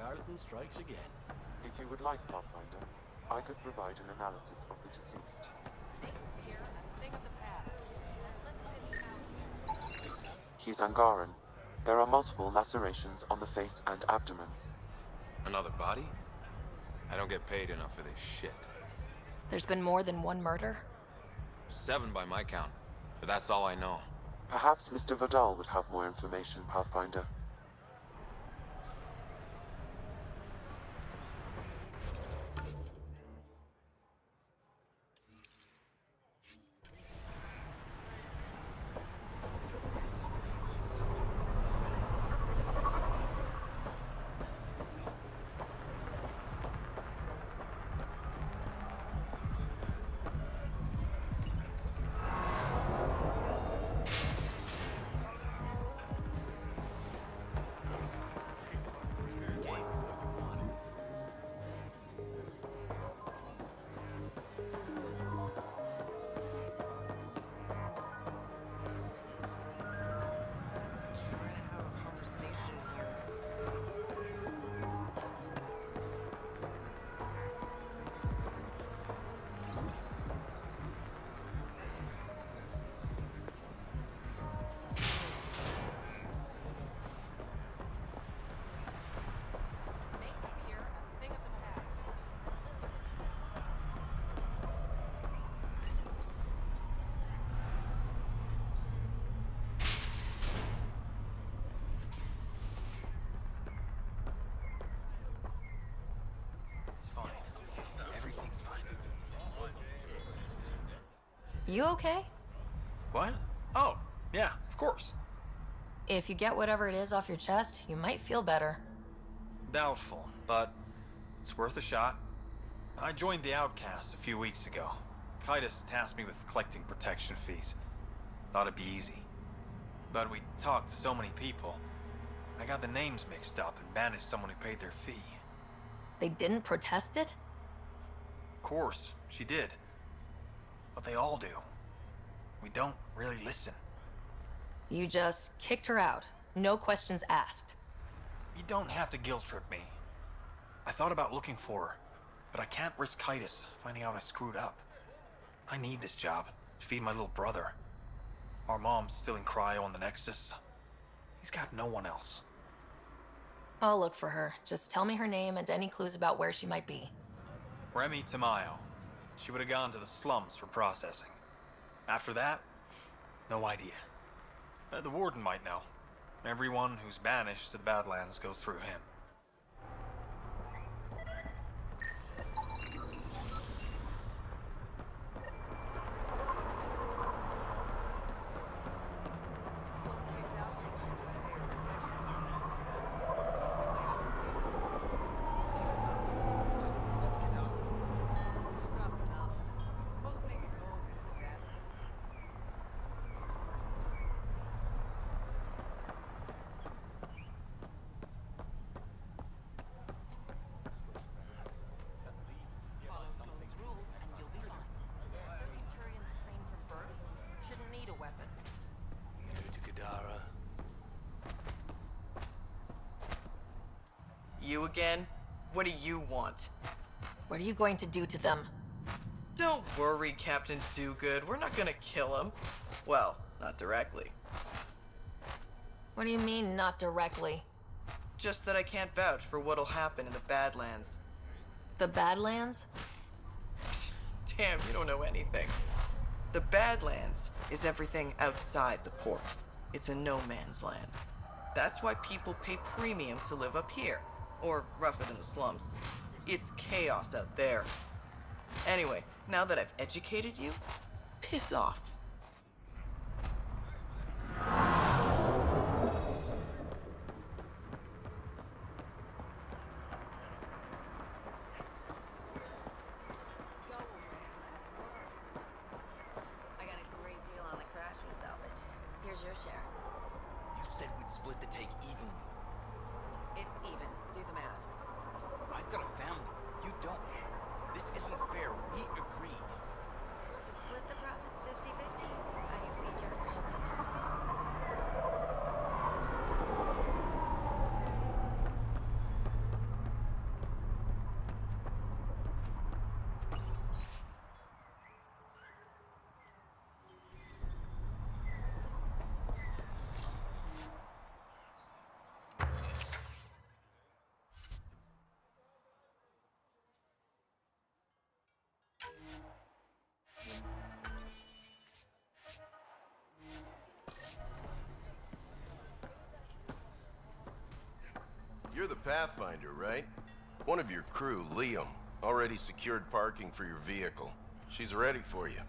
charlatan strikes again. If you would like, Pathfinder, I could provide an analysis of the deceased. Here, a thing of the past. Let's get him out. He's Angaran. There are multiple lacerations on the face and abdomen. Another body? I don't get paid enough for this shit. There's been more than one murder? 7 by my count, but that's all I know. Perhaps Mr. Vidal would have more information, Pathfinder. You okay? What? Oh, yeah, of course. If you get whatever it is off your chest, you might feel better. Doubtful, but it's worth a shot. I joined the Outcasts a few weeks ago. Kitus tasked me with collecting protection fees. Thought it'd be easy. But we talked to so many people, I got the names mixed up and banished someone who paid their fee. They didn't protest it? Of course, she did. But they all do. We don't really listen. You just kicked her out. No questions asked. You don't have to guilt trip me. I thought about looking for her, but I can't risk Kitus finding out I screwed up. I need this job to feed my little brother. Our mom's still in cryo on the Nexus. He's got no one else. I'll look for her. Just tell me her name and any clues about where she might be. Remy Tamayo. She would have gone to the slums for processing. After that, no idea. The warden might know. Everyone who's banished to the Badlands goes through him. You again? What do you want? What are you going to do to them? Don't worry, Captain Do-Good. We're not gonna kill him. Well, not directly. What do you mean, not directly? Just that I can't vouch for what'll happen in the Badlands. The Badlands? Damn, you don't know anything. The Badlands is everything outside the port. It's a no-man's land. That's why people pay premium to live up here. Or rough it in the slums. It's chaos out there. Anyway, now that I've educated you, piss off. I got a great deal on the crash we salvaged. Here's your share. You said we'd split the take evenly. It's even. Do the math. I've got a family. You don't. This isn't fair. We agreed. To split the profits 50-50. How you feed your families, right? Pathfinder, right? One of your crew, Liam, already secured parking for your vehicle. She's ready for you.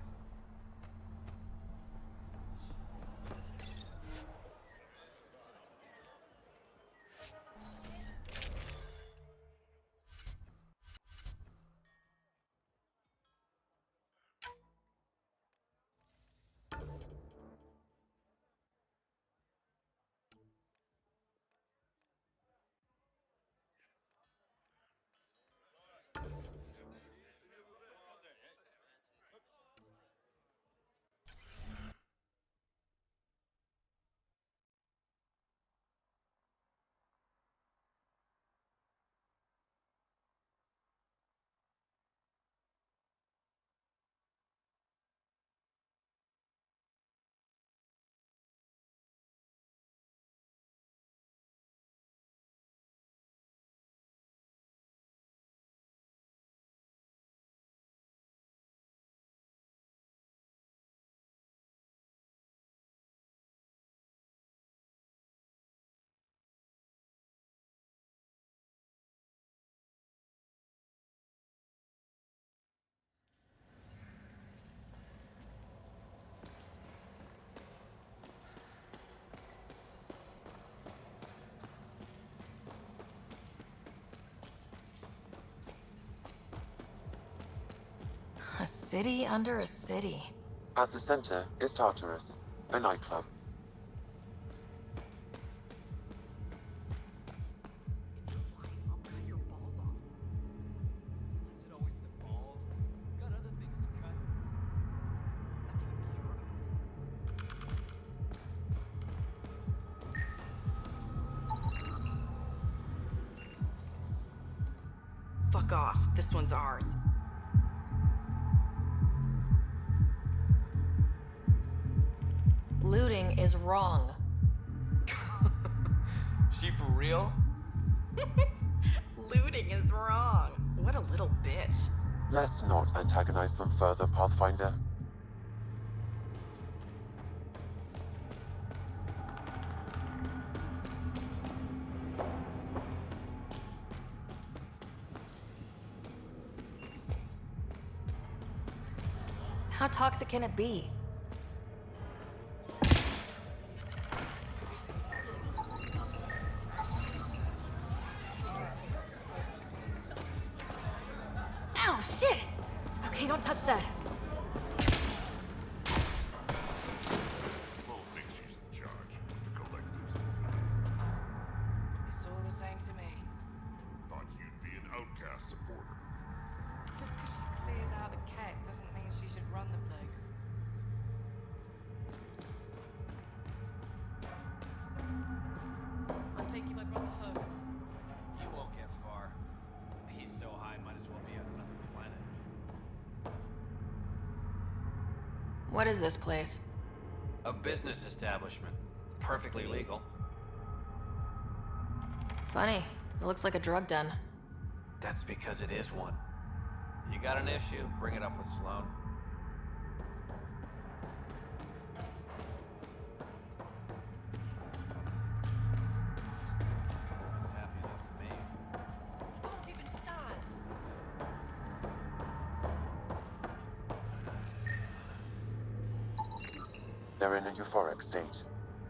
A city under a city. At the center is Tartarus, a nightclub. Fuck off. This one's ours. Looting is wrong. She for real? Looting is wrong. What a little bitch. Let's not antagonize them further, Pathfinder. How toxic can it be? Ow, shit! Okay, don't touch that. Flo thinks she's in charge. The collective's moving. It's all the same to me. Thought you'd be an outcast supporter. Just because she cleared out the keg doesn't mean she should run the place. I'm taking my brother home. You won't get far. He's so high, might as well be on another planet. What is this place? A business establishment. Perfectly legal. Funny. It looks like a drug den. That's because it is one. You got an issue, bring it up with Sloan. Looks happy enough to me. Don't even start. They're in a euphoric state.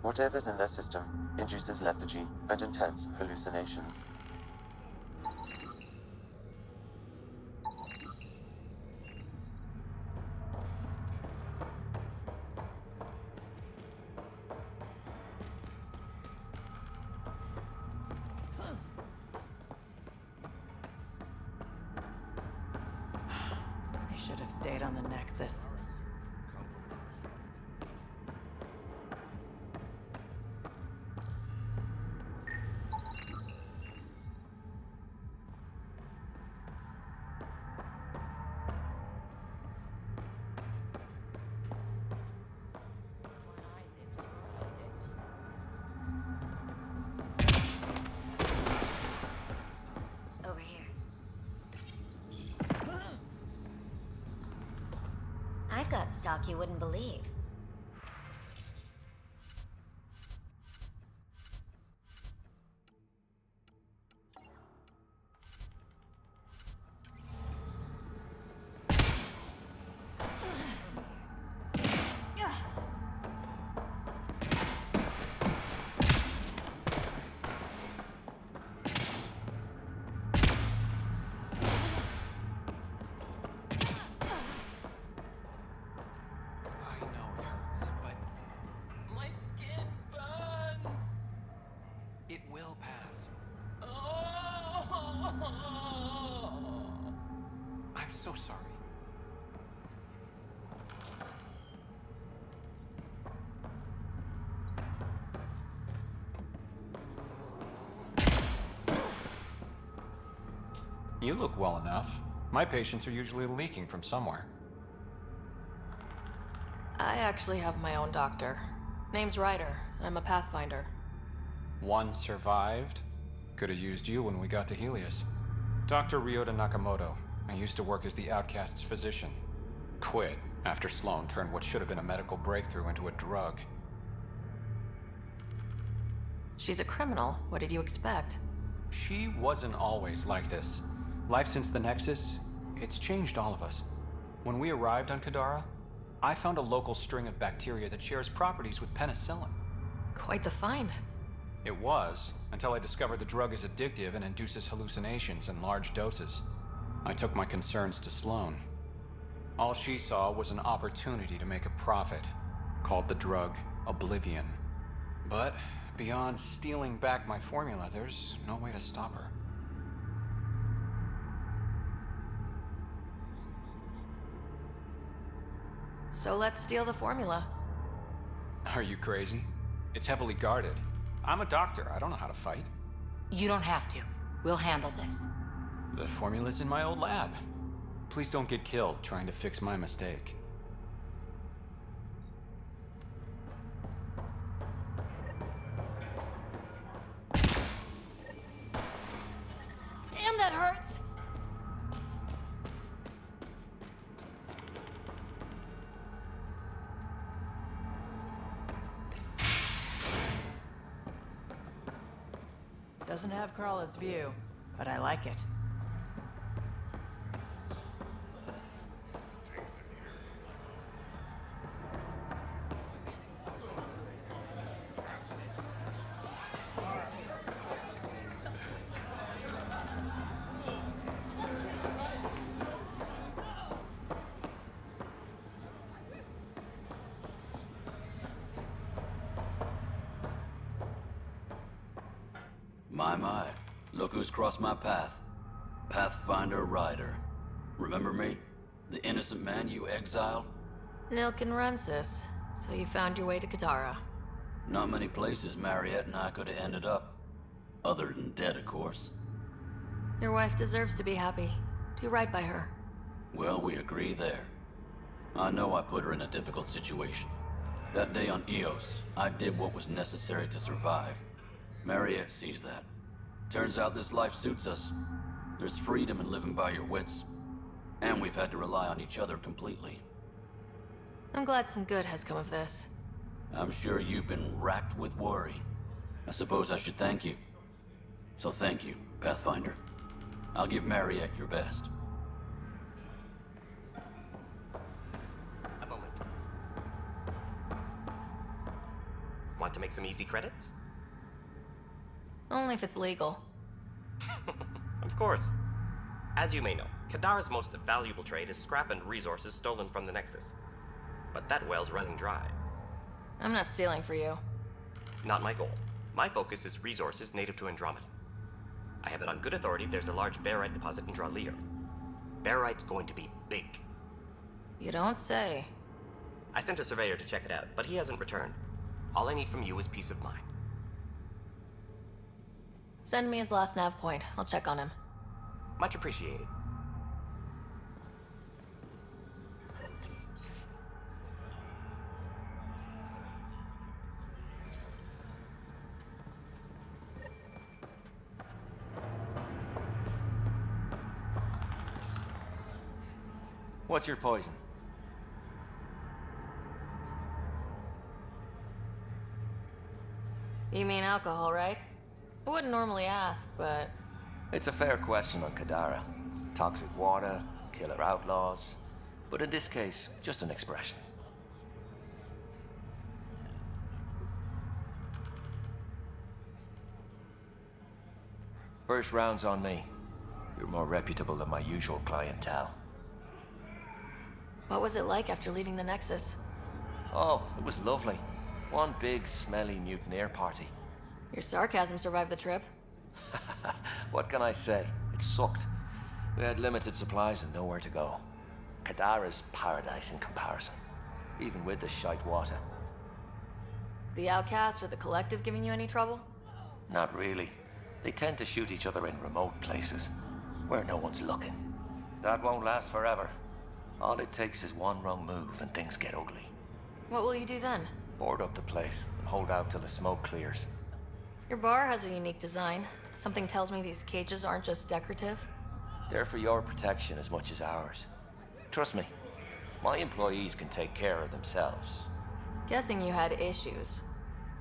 Whatever's in their system induces lethargy and intense hallucinations. I should have stayed on the Nexus. Over here. I've got stock you wouldn't believe. so sorry. You look well enough. My patients are usually leaking from somewhere. I actually have my own doctor. Name's Ryder. I'm a Pathfinder. One survived. Could have used you when we got to Helios. Dr. Ryota Nakamoto. I used to work as the Outcast's physician. Quit after Sloan turned what should have been a medical breakthrough into a drug. She's a criminal. What did you expect? She wasn't always like this. Life since the Nexus, it's changed all of us. When we arrived on Kadara, I found a local string of bacteria that shares properties with penicillin. Quite the find. It was, until I discovered the drug is addictive and induces hallucinations in large doses. I took my concerns to Sloan. All she saw was an opportunity to make a profit, called the drug Oblivion. But beyond stealing back my formula, there's no way to stop her. So let's steal the formula. Are you crazy? It's heavily guarded. I'm a doctor. I don't know how to fight. You don't have to. We'll handle this. The formula's in my old lab. Please don't get killed trying to fix my mistake. Damn, that hurts! Doesn't have Carla's view, but I like it. My, look who's crossed my path. Pathfinder Ryder. Remember me? The innocent man you exiled? Nilk and Rensis. So you found your way to Kadara. Not many places Mariette and I could have ended up. Other than dead, of course. Your wife deserves to be happy. Do right by her. Well, we agree there. I know I put her in a difficult situation. That day on Eos, I did what was necessary to survive. Mariette sees that. Turns out this life suits us. There's freedom in living by your wits. And we've had to rely on each other completely. I'm glad some good has come of this. I'm sure you've been racked with worry. I suppose I should thank you. So thank you, Pathfinder. I'll give Mariette your best. A moment, please. Want to make some easy credits? Only if it's legal. Of course. As you may know, Kadara's most valuable trade is scrap and resources stolen from the Nexus. But that well's running dry. I'm not stealing for you. Not my goal. My focus is resources native to Andromeda. I have it on good authority there's a large barite deposit in Draleo. Barite's going to be big. You don't say. I sent a surveyor to check it out, but he hasn't returned. All I need from you is peace of mind. Send me his last nav point. I'll check on him. Much appreciated. What's your poison? You mean alcohol, right? I wouldn't normally ask, but... It's a fair question on Kadara. Toxic water, killer outlaws. But in this case, just an expression. First round's on me. You're more reputable than my usual clientele. What was it like after leaving the Nexus? Oh, it was lovely. One big, smelly mutineer party. Your sarcasm survived the trip. What can I say? It sucked. We had limited supplies and nowhere to go. Kadara's paradise in comparison, even with the shite water. The Outcast or the Collective giving you any trouble? Not really. They tend to shoot each other in remote places, where no one's looking. That won't last forever. All it takes is one wrong move and things get ugly. What will you do then? Board up the place and hold out till the smoke clears. Your bar has a unique design. Something tells me these cages aren't just decorative. They're for your protection as much as ours. Trust me, my employees can take care of themselves. Guessing you had issues.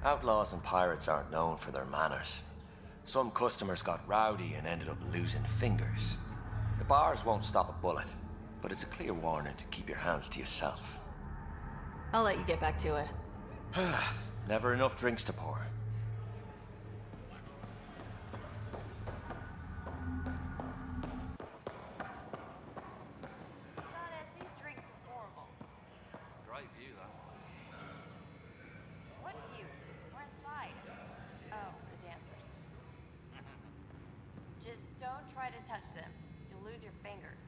Outlaws and pirates aren't known for their manners. Some customers got rowdy and ended up losing fingers. The bars won't stop a bullet, but it's a clear warning to keep your hands to yourself. I'll let you get back to it. Never enough drinks to pour. Goddess, these drinks are horrible. Great view, though. What view? We're inside. Oh, the dancers. Just don't try to touch them. You'll lose your fingers.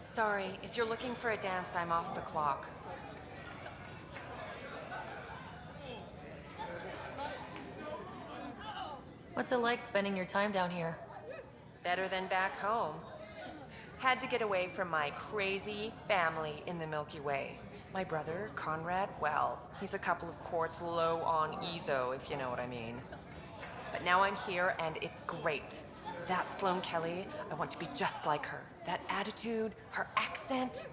Sorry, if you're looking for a dance, I'm off the clock. What's it like spending your time down here? Better than back home. Had to get away from my crazy family in the Milky Way. My brother, Conrad, well, he's a couple of quarts low on EZO, if you know what I mean. But now I'm here and it's great. That Sloane Kelly, I want to be just like her. That attitude, her accent.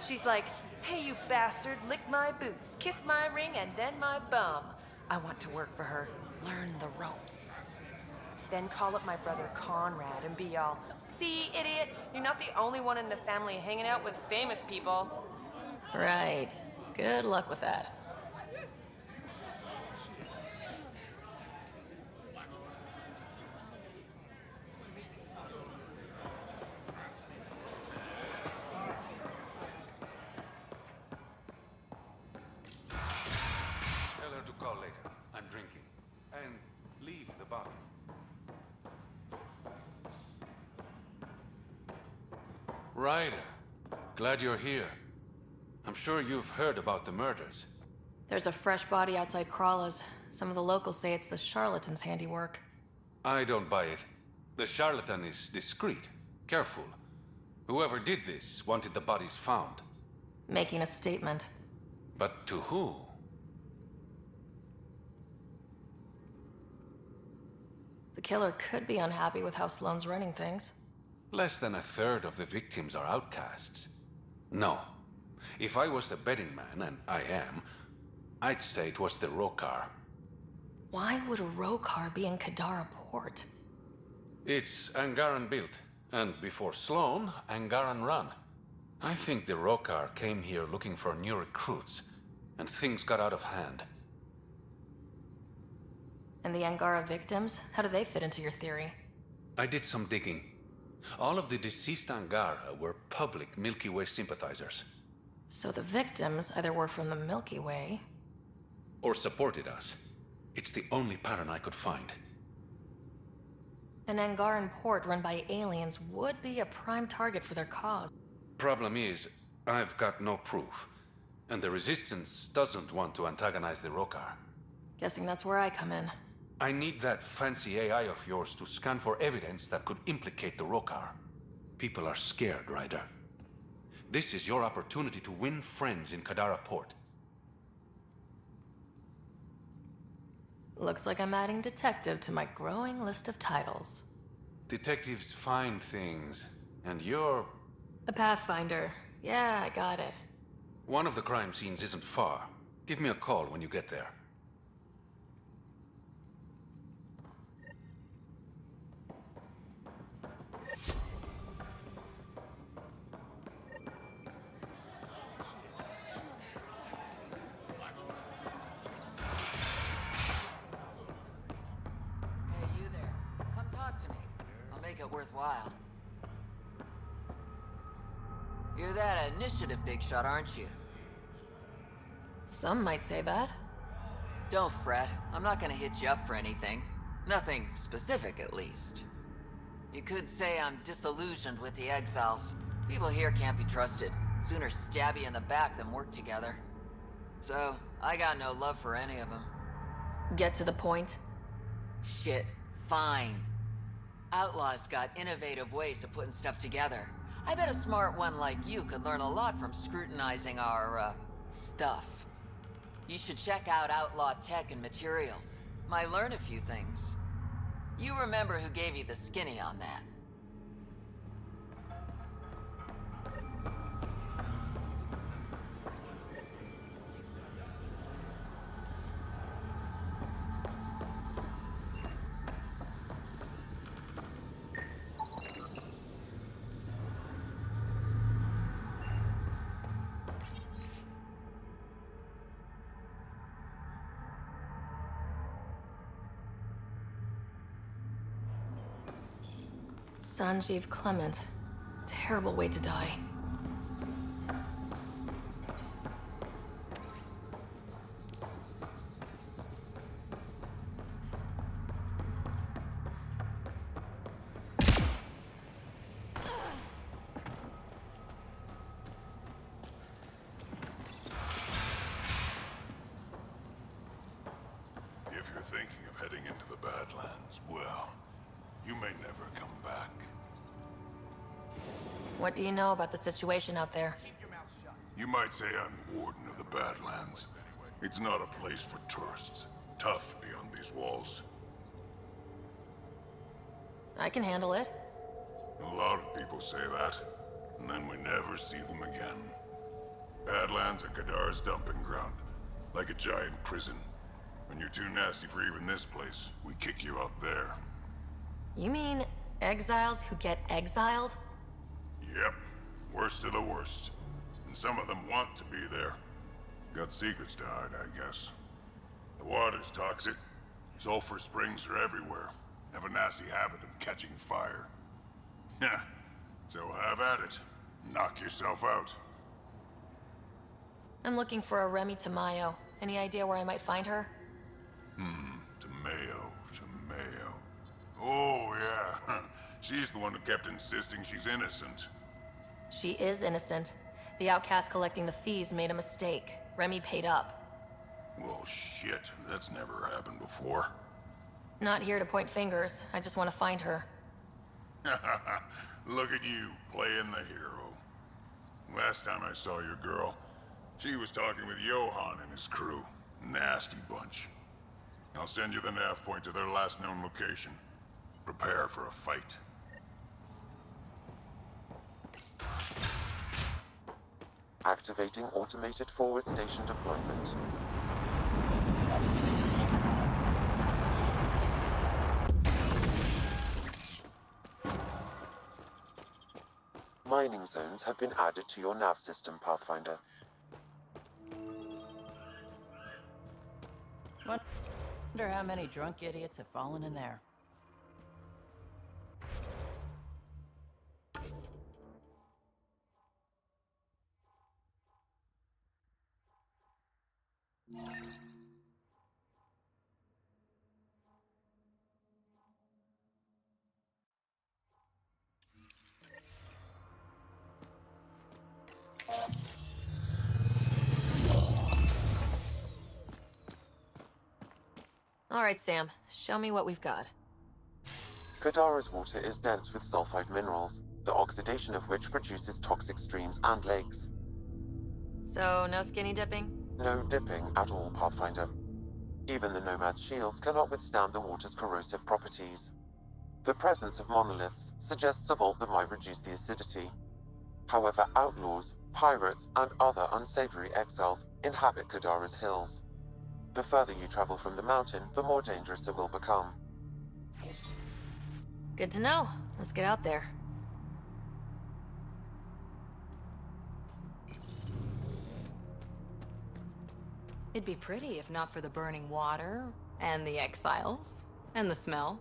She's like, hey, you bastard, lick my boots, kiss my ring, and then my bum. I want to work for her, learn the ropes. Then call up my brother Conrad and be all, see, idiot, you're not the only one in the family hanging out with famous people. Right. Good luck with that. Tell her to call later. I'm drinking. And leave the bottle. Ryder, glad you're here. I'm sure you've heard about the murders. There's a fresh body outside Crawla's. Some of the locals say it's the charlatan's handiwork. I don't buy it. The charlatan is discreet, careful. Whoever did this wanted the bodies found. Making a statement. But to who? The killer could be unhappy with how Sloane's running things. Less than a third of the victims are outcasts. No. If I was the betting man, and I am, I'd say it was the Rokar. Why would a Rokar be in Kadara port? It's Angaran built, and before Sloane, Angaran run. I think the Rokar came here looking for new recruits, and things got out of hand. And the Angara victims? How do they fit into your theory? I did some digging. All of the deceased Angara were public Milky Way sympathizers. So the victims either were from the Milky Way... or supported us. It's the only pattern I could find. An Angaran port run by aliens would be a prime target for their cause. Problem is, I've got no proof. And the Resistance doesn't want to antagonize the Rokar. Guessing that's where I come in. I need that fancy AI of yours to scan for evidence that could implicate the Rokar. People are scared, Ryder. This is your opportunity to win friends in Kadara Port. Looks like I'm adding detective to my growing list of titles. Detectives find things, and you're... A pathfinder. Yeah, I got it. One of the crime scenes isn't far. Give me a call when you get there. Worthwhile. You're that initiative big shot, aren't you? Some might say that. Don't fret. I'm not gonna hit you up for anything. Nothing specific, at least. You could say I'm disillusioned with the exiles. People here can't be trusted. Sooner stab you in the back than work together. So, I got no love for any of them. Get to the point. Shit, fine. Outlaws got innovative ways of putting stuff together. I bet a smart one like you could learn a lot from scrutinizing our, stuff. You should check out Outlaw Tech and Materials. Might learn a few things. You remember who gave you the skinny on that. Sanjeev Clement. Terrible way to die. If you're thinking of heading into the Badlands, well, you may never come back. What do you know about the situation out there? You might say I'm the warden of the Badlands. It's not a place for tourists. Tough beyond these walls. I can handle it. A lot of people say that, and then we never see them again. Badlands are Kadar's dumping ground, like a giant prison. When you're too nasty for even this place, we kick you out there. You mean exiles who get exiled? Yep, worst of the worst. And some of them want to be there. Got secrets to hide, I guess. The water's toxic. Sulfur springs are everywhere. Have a nasty habit of catching fire. Yeah, so have at it. Knock yourself out. I'm looking for a Remy Tamayo. Any idea where I might find her? Tamayo. Oh, yeah. She's the one who kept insisting she's innocent. She is innocent. The outcast collecting the fees made a mistake. Remy paid up. Well, shit. That's never happened before. Not here to point fingers. I just want to find her. Look at you, playing the hero. Last time I saw your girl, she was talking with Johan and his crew. Nasty bunch. I'll send you the nav point to their last known location. Prepare for a fight. Activating automated forward station deployment. Mining zones have been added to your nav system, Pathfinder. Wonder how many drunk idiots have fallen in there. All right, Sam. Show me what we've got. Kadara's water is dense with sulfide minerals, the oxidation of which produces toxic streams and lakes. So, no skinny dipping? No dipping at all, Pathfinder. Even the Nomad's shields cannot withstand the water's corrosive properties. The presence of monoliths suggests a vault that might reduce the acidity. However, outlaws, pirates, and other unsavory exiles inhabit Kadara's hills. The further you travel from the mountain, the more dangerous it will become. Good to know. Let's get out there. It'd be pretty if not for the burning water, and the exiles, and the smell.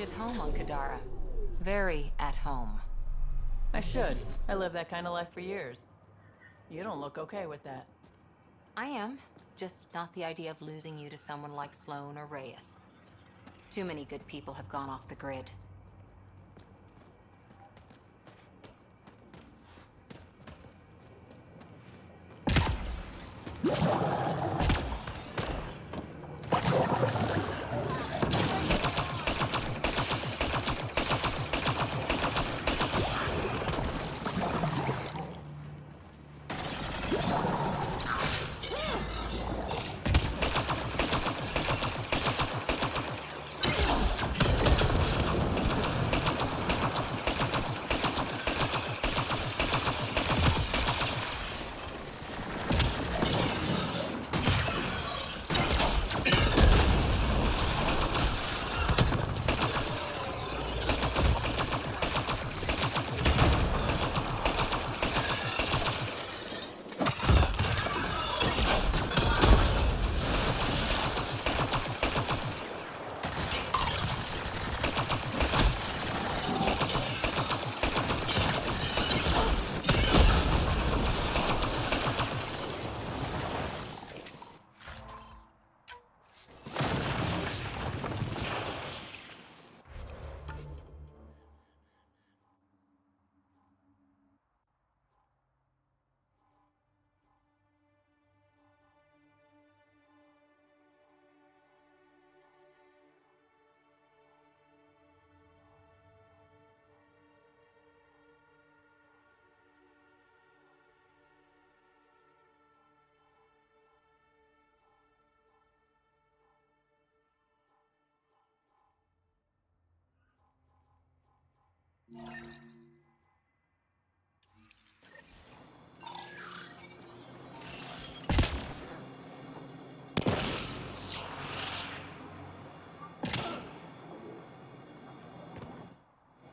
at home on Kadara. Very at home. I should. I lived that kind of life for years. You don't look okay with that. I am. Just not the idea of losing you to someone like Sloan or Reyes. Too many good people have gone off the grid.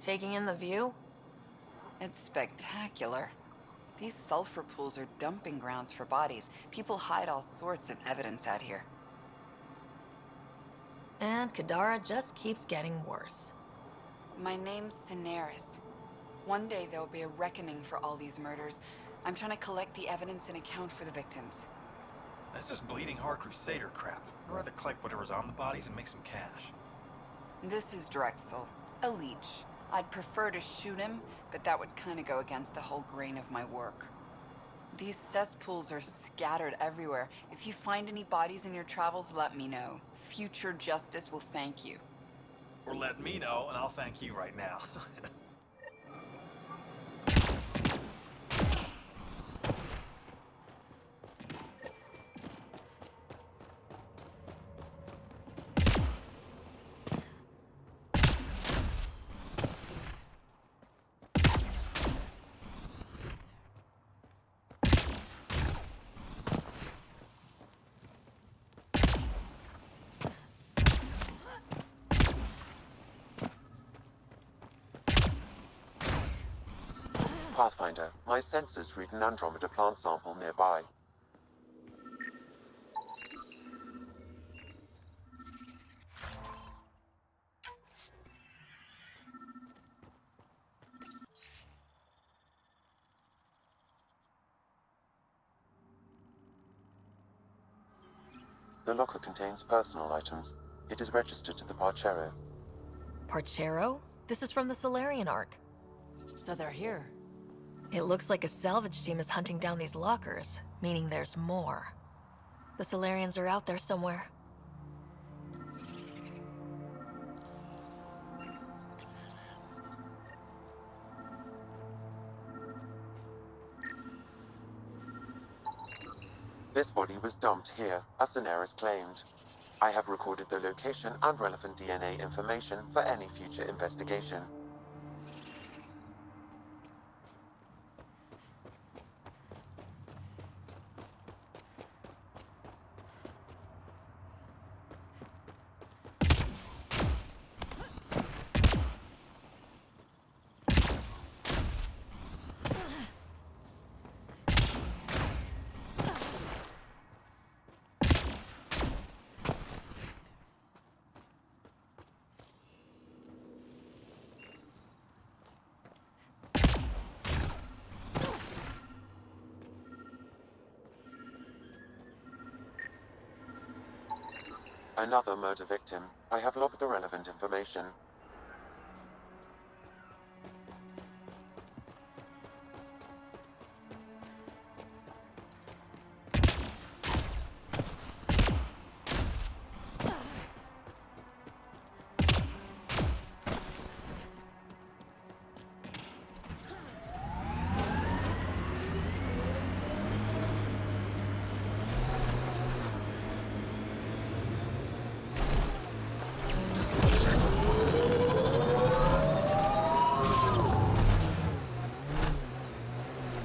Taking in the view? It's spectacular. These sulfur pools are dumping grounds for bodies. People hide all sorts of evidence out here. And Kadara just keeps getting worse. My name's Cineris. One day there'll be a reckoning for all these murders. I'm trying to collect the evidence and account for the victims. That's just bleeding heart crusader crap. I'd rather collect whatever's on the bodies and make some cash. This is Drexel, a leech. I'd prefer to shoot him, but that would kind of go against the whole grain of my work. These cesspools are scattered everywhere. If you find any bodies in your travels, let me know. Future justice will thank you. Or let me know, and I'll thank you right now. Pathfinder, my sensors read an Andromeda plant sample nearby. The locker contains personal items. It is registered to the Parchero. Parchero? This is from the Solarian Arc. So they're here. It looks like a salvage team is hunting down these lockers, meaning there's more. The Solarians are out there somewhere. This body was dumped here, as Cineris claimed. I have recorded the location and relevant DNA information for any future investigation. Another murder victim. I have logged the relevant information.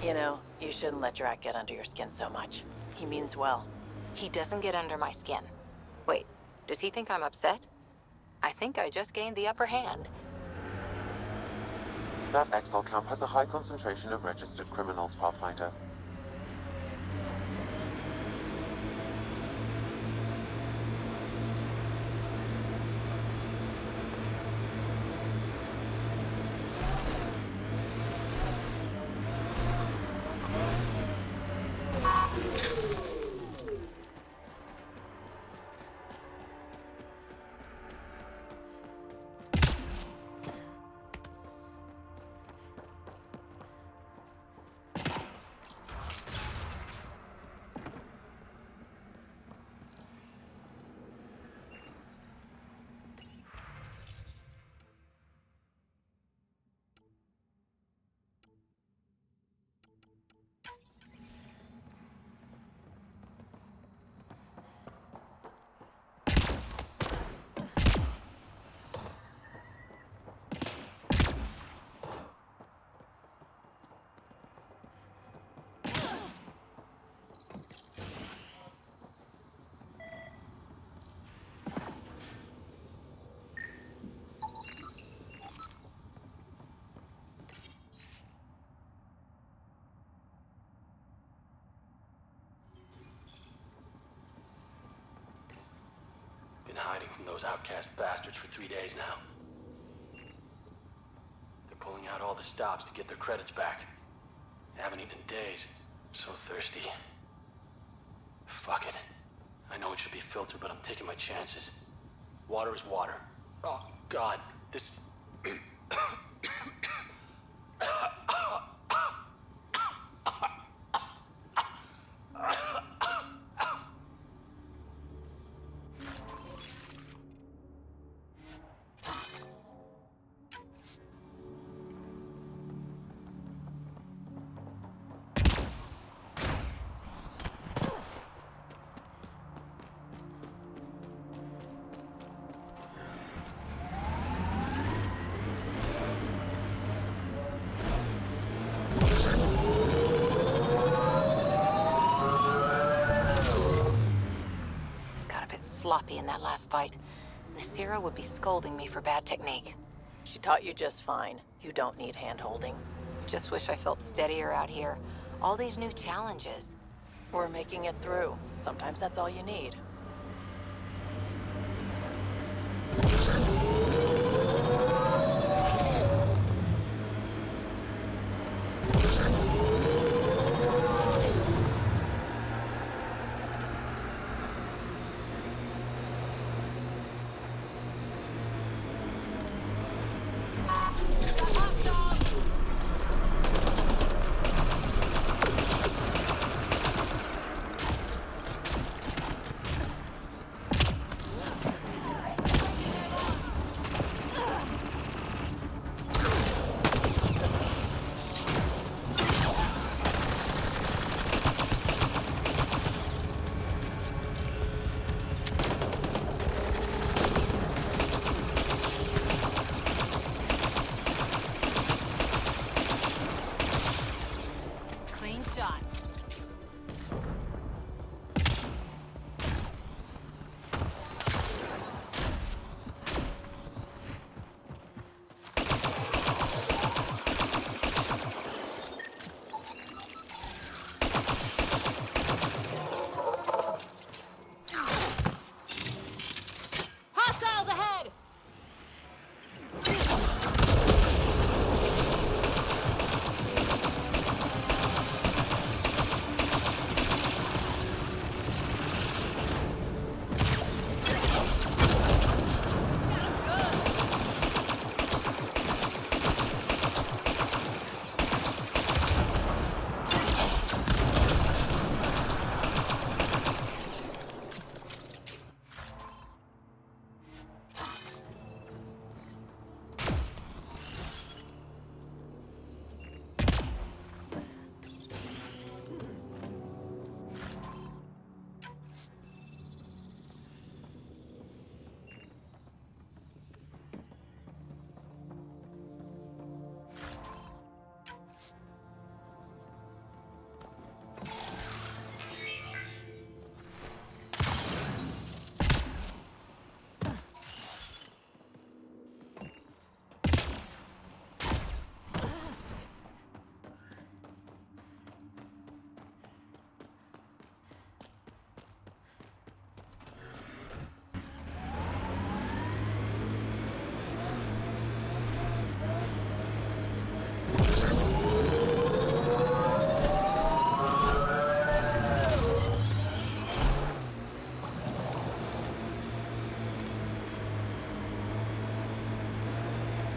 You know, you shouldn't let Drac get under your skin so much. He means well. He doesn't get under my skin. Wait, does he think I'm upset? I think I just gained the upper hand. That Exile camp has a high concentration of registered criminals, Pathfinder. Been hiding from those outcast bastards for 3 days now. They're pulling out all the stops to get their credits back. Haven't eaten in days. So thirsty. Fuck it. I know it should be filtered, but I'm taking my chances. Water is water. Oh, God. This... Sloppy in that last fight. Nasira would be scolding me for bad technique. She taught you just fine. You don't need hand-holding. Just wish I felt steadier out here. All these new challenges. We're making it through. Sometimes that's all you need.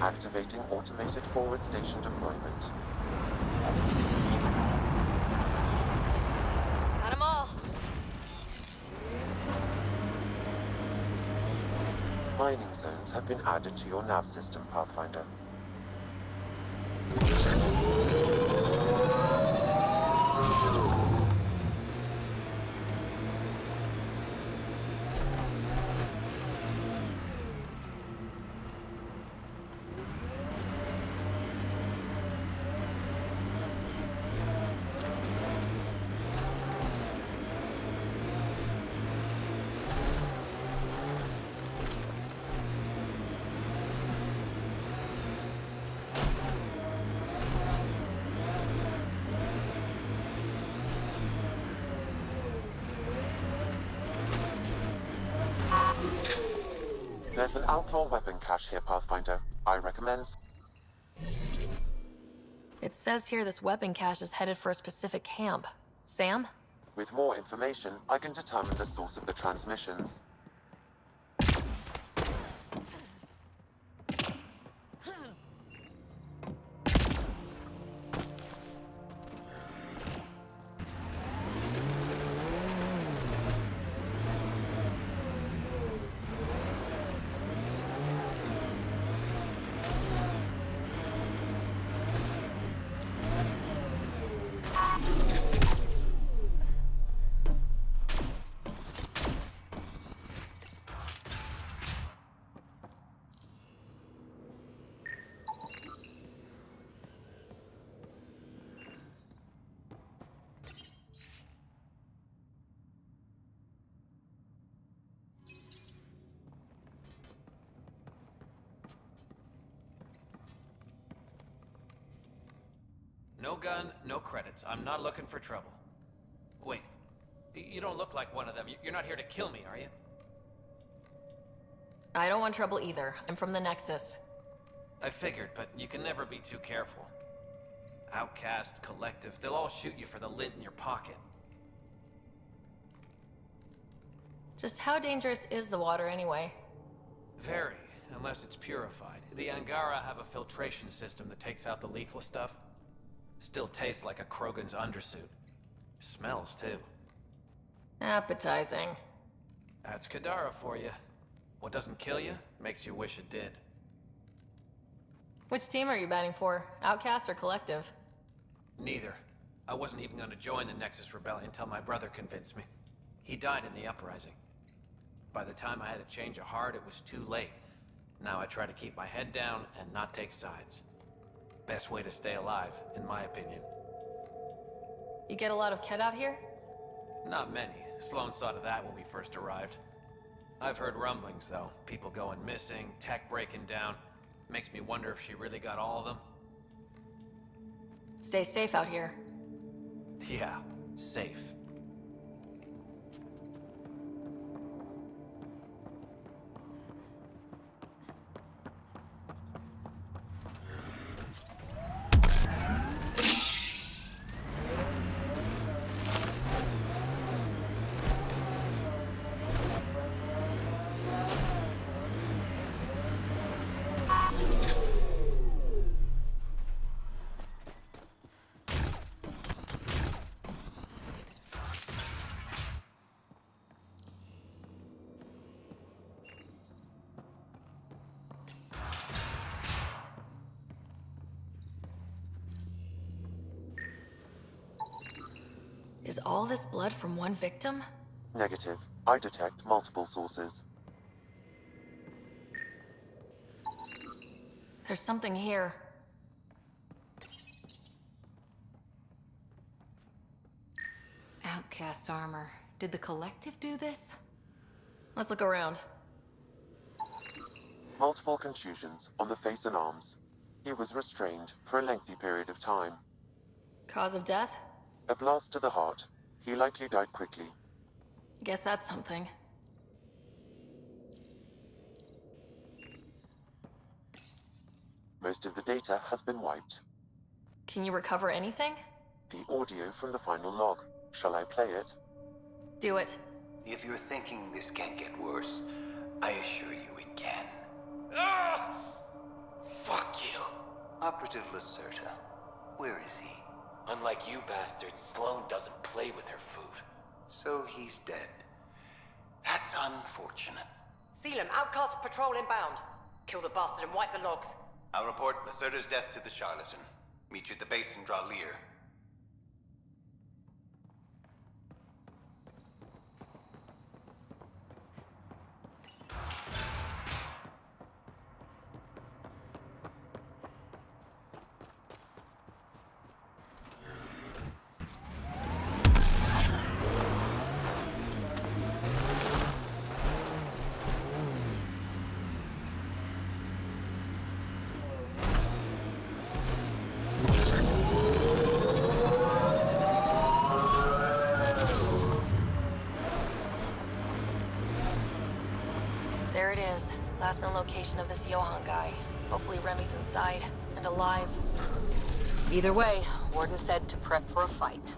Activating automated forward station deployment. Got 'em all. Mining zones have been added to your nav system, Pathfinder. There's an outlaw weapon cache here, Pathfinder. I recommend... It says here this weapon cache is headed for a specific camp. Sam? With more information, I can determine the source of the transmissions. No gun, no credits. I'm not looking for trouble. Wait, you don't look like one of them. You're not here to kill me, are you? I don't want trouble either. I'm from the Nexus. I figured, but you can never be too careful. Outcast, collective, they'll all shoot you for the lint in your pocket. Just how dangerous is the water anyway? Very, unless it's purified. The Angara have a filtration system that takes out the lethal stuff. Still tastes like a Krogan's undersuit. Smells, too. Appetizing. That's Kadara for you. What doesn't kill you, makes you wish it did. Which team are you batting for? Outcast or Collective? Neither. I wasn't even going to join the Nexus Rebellion until my brother convinced me. He died in the uprising. By the time I had a change of heart, it was too late. Now I try to keep my head down and not take sides. Best way to stay alive, in my opinion. You get a lot of Ked out here? Not many. Sloan saw to that when we first arrived. I've heard rumblings, though. People going missing, tech breaking down. Makes me wonder if she really got all of them. Stay safe out here. Yeah, safe. Is all this blood from one victim? Negative. I detect multiple sources. There's something here. Outcast armor. Did the Collective do this? Let's look around. Multiple contusions on the face and arms. He was restrained for a lengthy period of time. Cause of death? A blast to the heart. He likely died quickly. Guess that's something. Most of the data has been wiped. Can you recover anything? The audio from the final log. Shall I play it? Do it. If you're thinking this can't get worse, I assure you it can. Fuck you. Operative Lacerta. Where is he? Unlike you bastards, Sloane doesn't play with her food. So he's dead. That's unfortunate. Seal him. Outcast patrol inbound. Kill the bastard and wipe the logs. I'll report Lacerta's death to the charlatan. Meet you at the base and draw Lear. There it is. Last known location of this Johann guy. Hopefully Remy's inside and alive. Either way, Warden said to prep for a fight.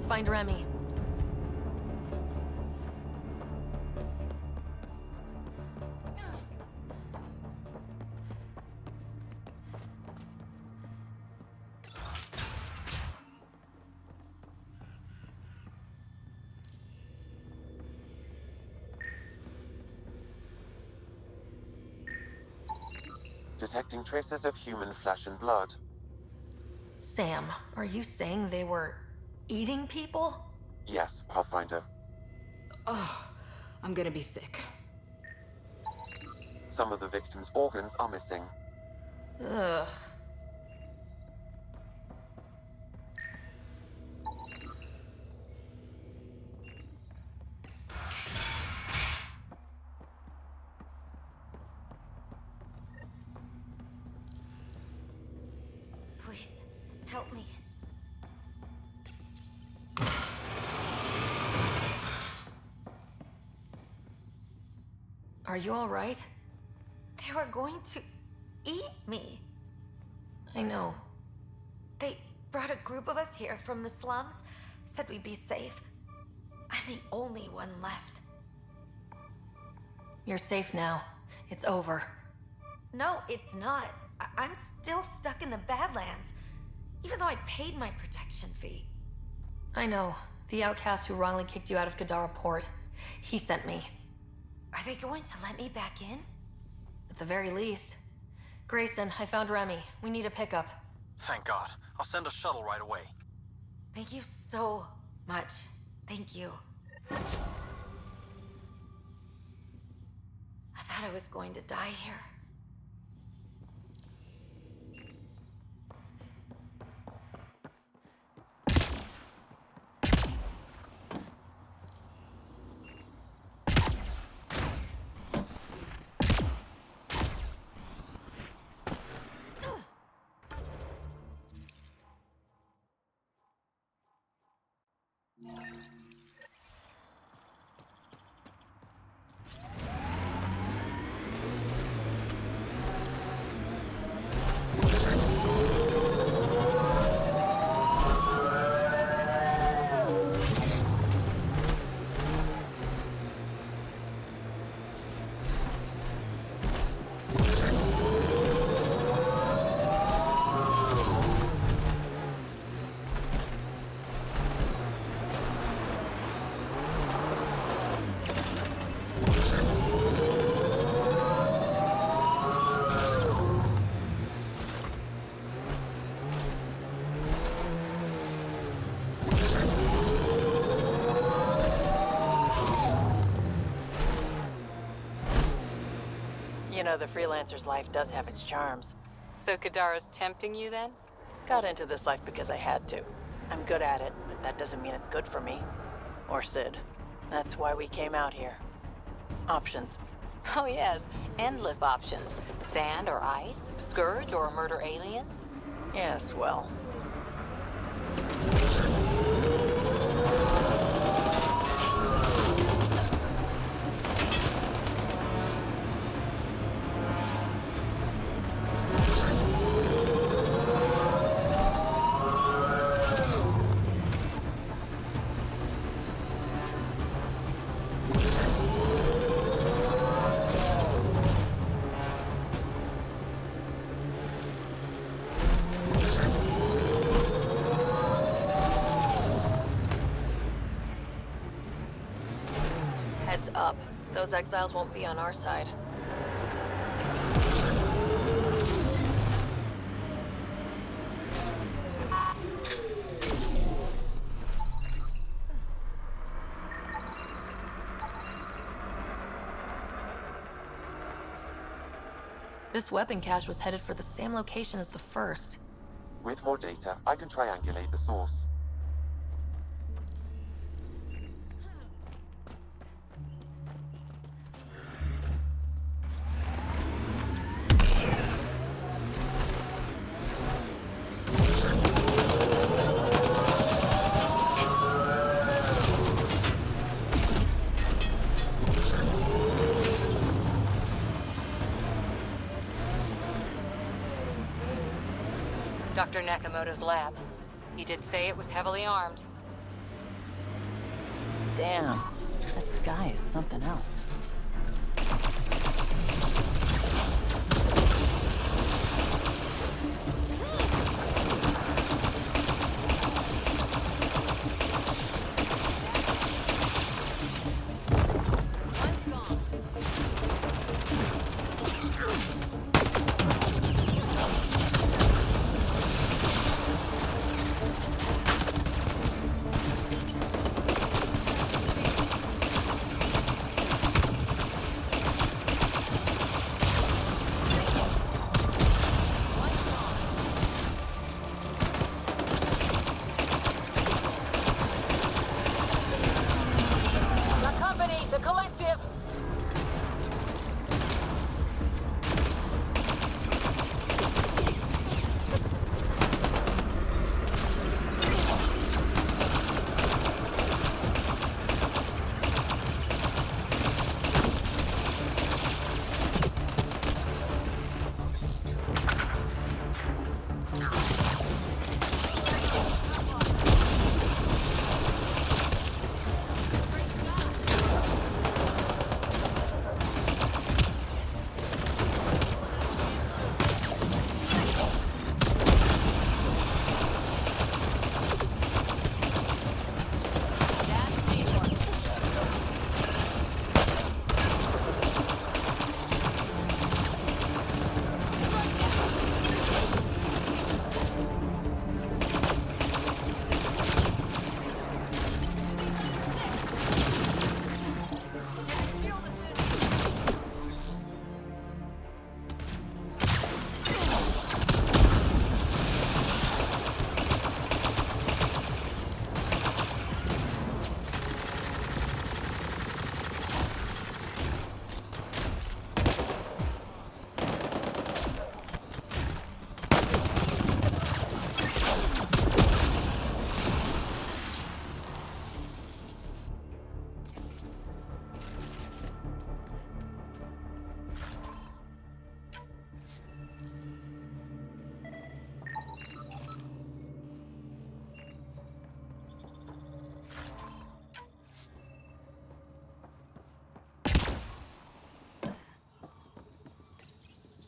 Find Remy. Detecting traces of human flesh and blood. Sam, are you saying they were eating people? Yes, Pathfinder. Ugh, I'm gonna be sick. Some of the victims' organs are missing. Ugh. Please, help me. Are you all right? They were going to eat me. I know. They brought a group of us here from the slums, said we'd be safe. I'm the only one left. You're safe now. It's over. No, it's not. I'm still stuck in the Badlands, even though I paid my protection fee. I know. The outcast who wrongly kicked you out of Kadara Port. He sent me. Are they going to let me back in? At the very least. Grayson, I found Remy. We need a pickup. Thank God. I'll send a shuttle right away. Thank you so much. Thank you. I thought I was going to die here. You know, the freelancer's life does have its charms. So Kadara's tempting you then? Got into this life because I had to. I'm good at it, but that doesn't mean it's good for me. Or Sid. That's why we came out here. Options. Oh yes, endless options. Sand or ice, scourge or murder aliens. Yes, well. Heads up. Those exiles won't be on our side. This weapon cache was headed for the same location as the first. With more data, I can triangulate the source. Dr. Nakamoto's lab. He did say it was heavily armed. Damn. That sky is something else.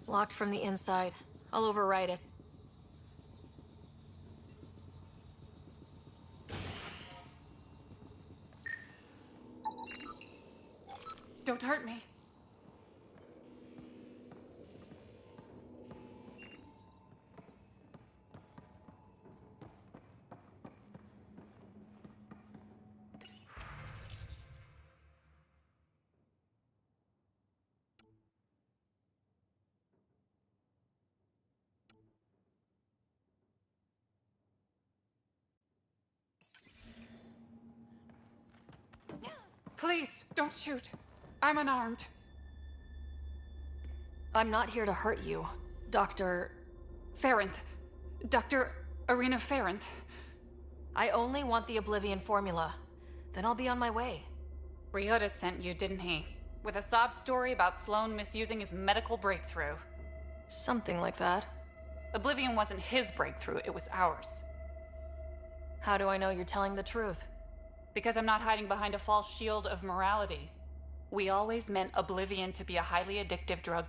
Locked from the inside. I'll override it. Don't hurt me. Please, don't shoot. I'm unarmed. I'm not here to hurt you, Dr. Farinth. Dr. Arena Farinth. I only want the Oblivion formula. Then I'll be on my way. Ryota sent you, didn't he? With a sob story about Sloan misusing his medical breakthrough. Something like that. Oblivion wasn't his breakthrough, it was ours. How do I know you're telling the truth? Because I'm not hiding behind a false shield of morality. We always meant Oblivion to be a highly addictive drug.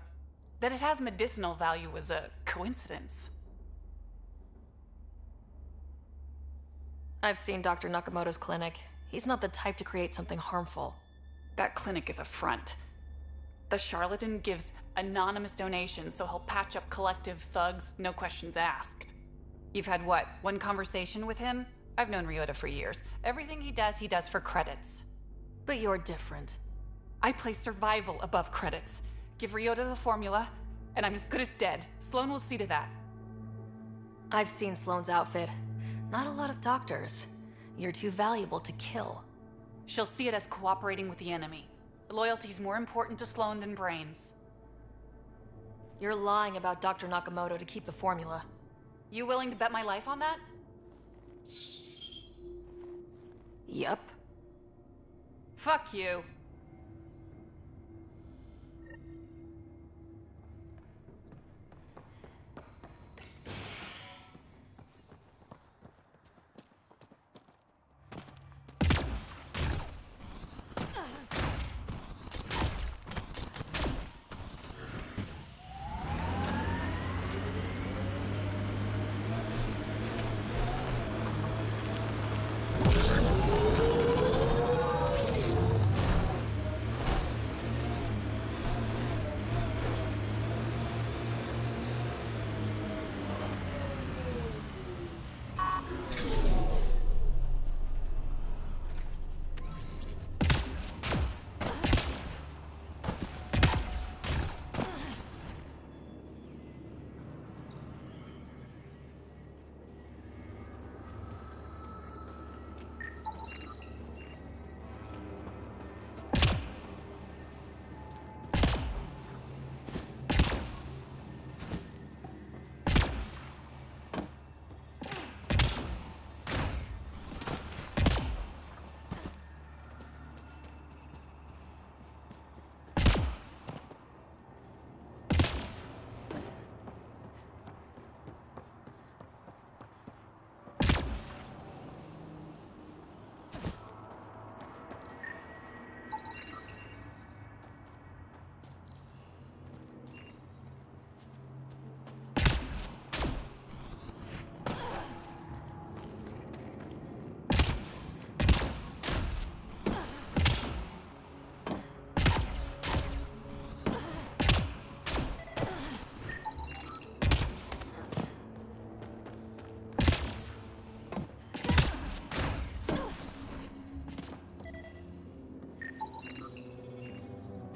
That it has medicinal value was a coincidence. I've seen Dr. Nakamoto's clinic. He's not the type to create something harmful. That clinic is a front. The charlatan gives anonymous donations so he'll patch up collective thugs, no questions asked. You've had what, one conversation with him? I've known Ryota for years. Everything he does for credits. But you're different. I place survival above credits. Give Ryota the formula, and I'm as good as dead. Sloan will see to that. I've seen Sloan's outfit. Not a lot of doctors. You're too valuable to kill. She'll see it as cooperating with the enemy. Loyalty's more important to Sloan than brains. You're lying about Dr. Nakamoto to keep the formula. You willing to bet my life on that? Yep. Fuck you.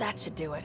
That should do it.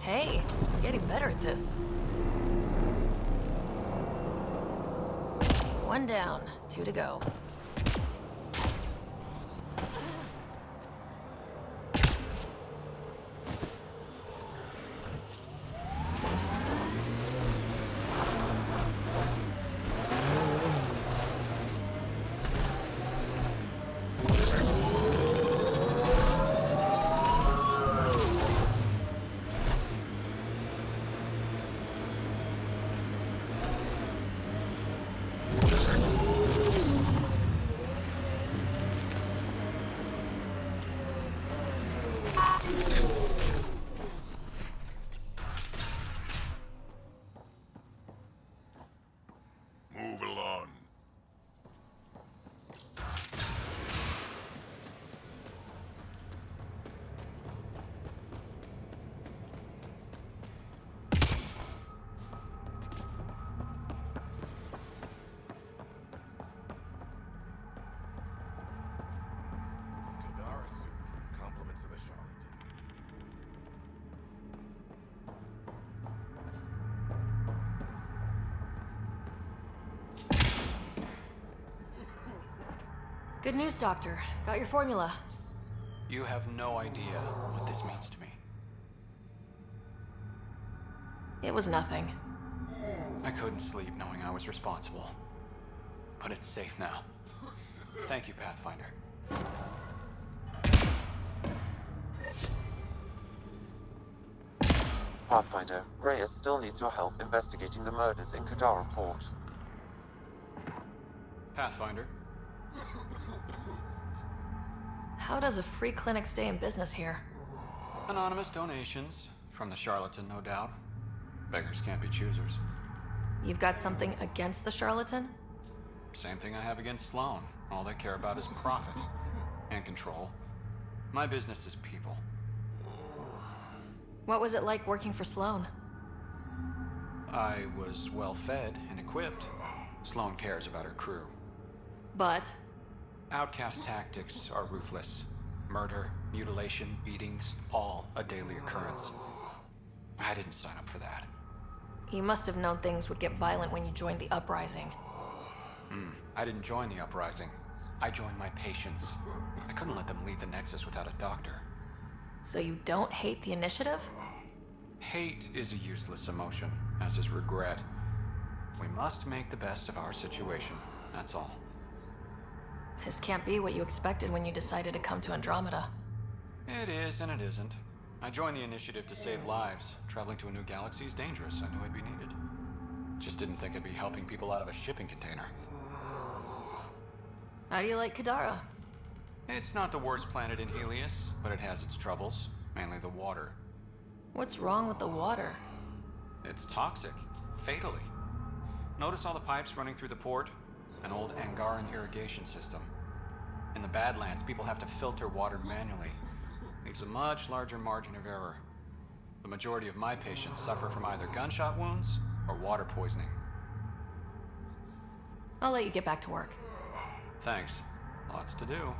Hey, you're getting better at this. One down, 2 to go. Good news, Doctor. Got your formula. You have no idea what this means to me. It was nothing. I couldn't sleep knowing I was responsible. But it's safe now. Thank you, Pathfinder. Pathfinder, Reyes still needs your help investigating the murders in Kadara Port. Pathfinder. How does a free clinic stay in business here? Anonymous donations. From the charlatan, no doubt. Beggars can't be choosers. You've got something against the charlatan? Same thing I have against Sloan. All they care about is profit. And control. My business is people. What was it like working for Sloan? I was well fed and equipped. Sloan cares about her crew. But? Outcast tactics are ruthless. Murder, mutilation, beatings, all a daily occurrence. I didn't sign up for that. You must have known things would get violent when you joined the uprising. I didn't join the uprising. I joined my patients. I couldn't let them leave the Nexus without a doctor. So you don't hate the Initiative? Hate is a useless emotion, as is regret. We must make the best of our situation, that's all. This can't be what you expected when you decided to come to Andromeda. It is and it isn't. I joined the Initiative to save lives. Traveling to a new galaxy is dangerous. I knew I'd be needed. Just didn't think I'd be helping people out of a shipping container. How do you like Kadara? It's not the worst planet in Helios, but it has its troubles. Mainly the water. What's wrong with the water? It's toxic. Fatally. Notice all the pipes running through the port? An old Angaran irrigation system. In the Badlands, people have to filter water manually. Leaves a much larger margin of error. The majority of my patients suffer from either gunshot wounds or water poisoning. I'll let you get back to work. Thanks. Lots to do.